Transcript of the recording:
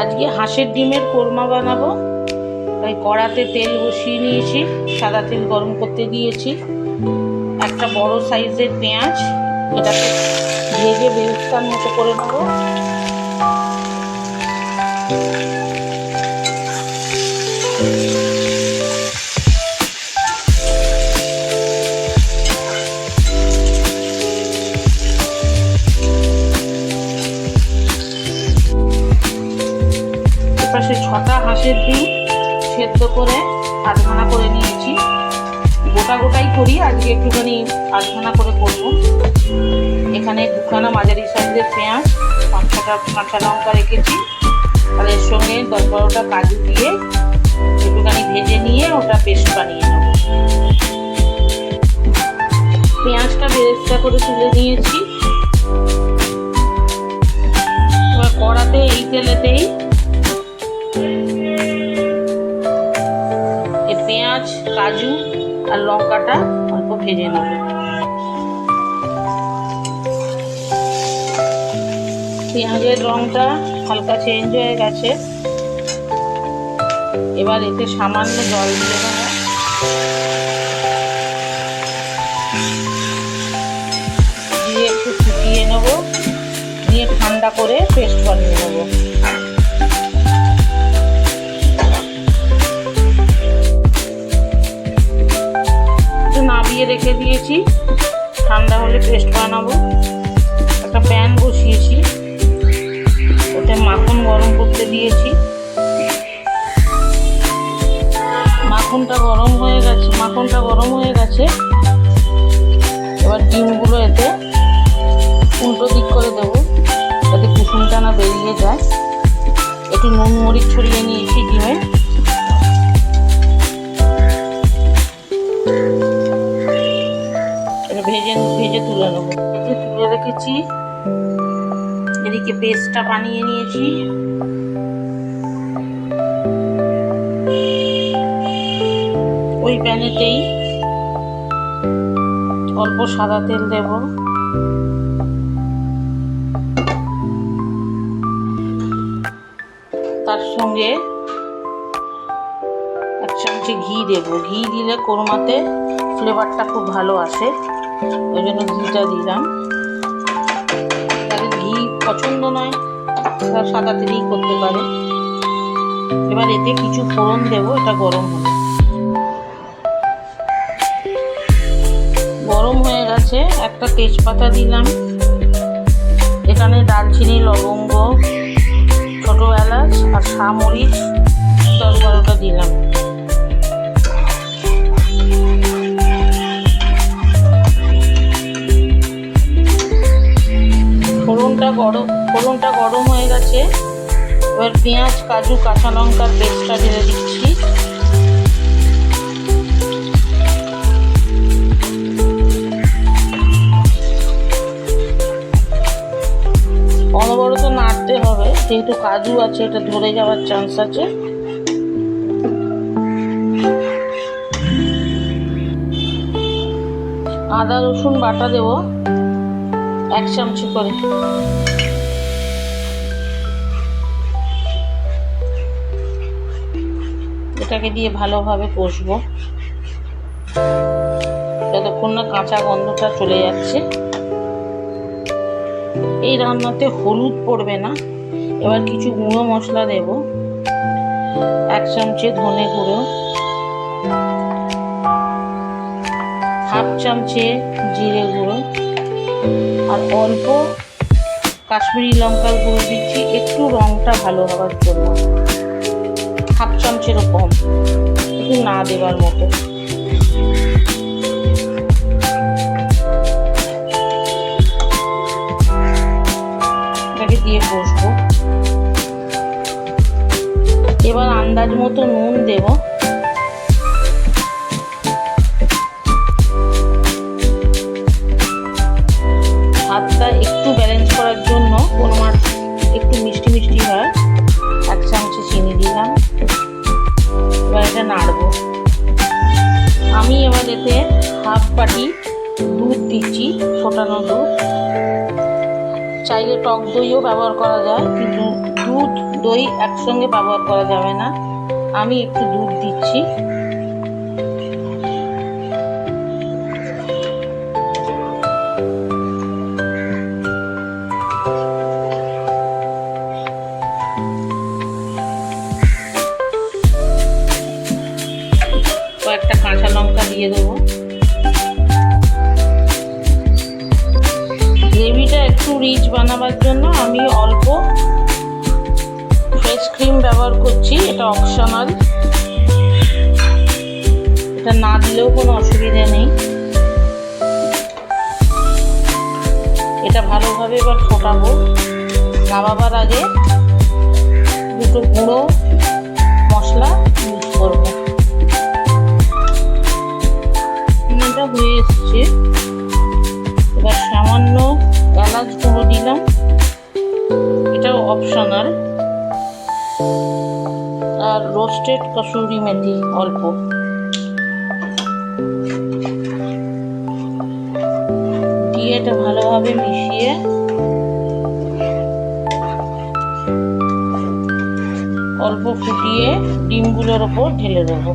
আজকে হাঁসের ডিমের কোরমা বানাবো। তাই কড়াতে তেল বসিয়ে নিয়েছি, সাদা তেল গরম করতে দিয়েছি। একটা বড় সাইজের পেঁয়াজ, এটাকে ভেজে বেরেস্তার মতো করে নেবো। এপাশে 6টা হাঁসের ডিম সেদ্ধ করে আধখানা করে নিয়েছি। গোটা গোটাই করি, আজকে একটুখানি আধখানা করে করবো। এখানে 2খানা মাঝারি সাইজের পেঁয়াজ, 5-6টা কাঁচা লঙ্কা রেখেছি। আর এর সঙ্গে 10-12টা কাজু দিয়ে একটুখানি ভেজে নিয়ে ওটা পেস্ট বানিয়ে নেব। পেঁয়াজটা বেরেস্তা করে তুলে নিয়েছি। এবার কড়াতে এই তেলেতেই পেঁয়াজ, কাজু আর লঙ্কাটা অল্প ভেজে নেব। পেঁয়াজের রংটা হালকা চেঞ্জ হয়ে গেছে। এবার এতে সামান্য জল দিয়ে দেবো। দিয়ে একটু ফুটিয়ে নেব, নিয়ে ঠান্ডা করে পেস্ট বানিয়ে নেব। নামিয়ে রেখে দিয়েছি, ঠান্ডা হলে পেস্ট বানাবো। একটা প্যান বসিয়েছি, ওতে মাখন গরম করতে দিয়েছি। মাখনটা গরম হয়ে গেছে। এবার ডিমগুলো এতে উল্টো দিক করে দেবো, যাতে কুসুমটা না বেরিয়ে যায়। একটু নুন মরিচ ছড়িয়ে নিয়েছি ডিমে। ভেজে তুলে নেবো। তুলে রেখেছি, এদিকে পেস্টটা বানিয়ে নিয়েছি। ওই প্যানেতেই অল্প সাদা তেল দেব। তার সঙ্গে 1 চামচি ঘি দেব। ঘি দিলে কোরমাতে ফ্লেভারটা খুব ভালো আসে, ওই জন্য ঘিটা দিলাম। তাদের ঘি পছন্দ নয়, তারা সাদা তেলেই করতে পারে। এবার এতে কিছু ফোড়ন দেবো, এটা গরম হবে। গরম হয়ে গেছে, একটা তেজপাতা দিলাম। এখানে দারচিনি, লবঙ্গ, ছোট এলাচ আর শামরিচ 10-12টা দিলাম। ফোড়নটা গরম হয়ে গেছে। এবার পেঁয়াজ, কাজু, কাঁচা লঙ্কার পেস্টটা ঢেলে দিচ্ছি। অনবরত নাড়তে হবে, যেহেতু কাজু আছে, এটা ধরে যাওয়ার চান্স আছে। আদা রসুন বাটা দেবো 1 চামচি করে। এটাকে দিয়ে ভালোভাবে কষবো যতক্ষণ না কাঁচা গন্ধটা চলে যাচ্ছে। এই রান্নাতে হলুদ পড়বে না। এবার কিছু গুঁড়ো মশলা দেব। 1 চামচি ধনে গুঁড়ো, 1/2 চামচে জিরে গুঁড়ো আর অল্প কাশ্মীরি লঙ্কার গুঁড়ো দিচ্ছি, একটু রংটা ভালো হওয়ার জন্য। 1/2 চামচেরও কম, একটু না দেবার মতো। এটাকে দিয়ে কষবো। এবার আন্দাজ মতো নুন দেব। ভাতটা একটু ব্যালেন্স করার জন্য, কোনো মাছ একটু মিষ্টি মিষ্টি হয়, 1 চামচে চিনি দিলাম। এবার এটা নাড়বো। আমি এবার এতে 1/2 বাটি দুধ দিচ্ছি, ফোটানো দুধ। 4 চাইলে টক দইও ব্যবহার করা যায়, কিন্তু দুধ দই একসঙ্গে ব্যবহার করা যাবে না। আমি একটু দুধ দিচ্ছি। কয়েকটা কাঁচা লঙ্কা দিয়ে দেবো। গ্রেভিটা একটু রিচ বানাবার জন্য আমি অল্প ফ্রেশ ক্রিম ব্যবহার করছি, এটা অপশনাল, এটা না দিলেও কোনো অসুবিধা নেই। এটা ভালোভাবে এবার ফোটাবো। নামাবার আগে দুটো গুঁড়ো মশলা ইউজ করবো। এটা হয়ে এসছে, এবার সামান্য এলাচ গুঁড়ো দিলাম, এটাও অপশনাল, আর রোস্টেড কসুরি মেথি অল্প। দিয়ে এটা ভালোভাবে মিশিয়ে অল্প ফুটিয়ে ডিমগুলোর ওপর ঢেলে দেবো।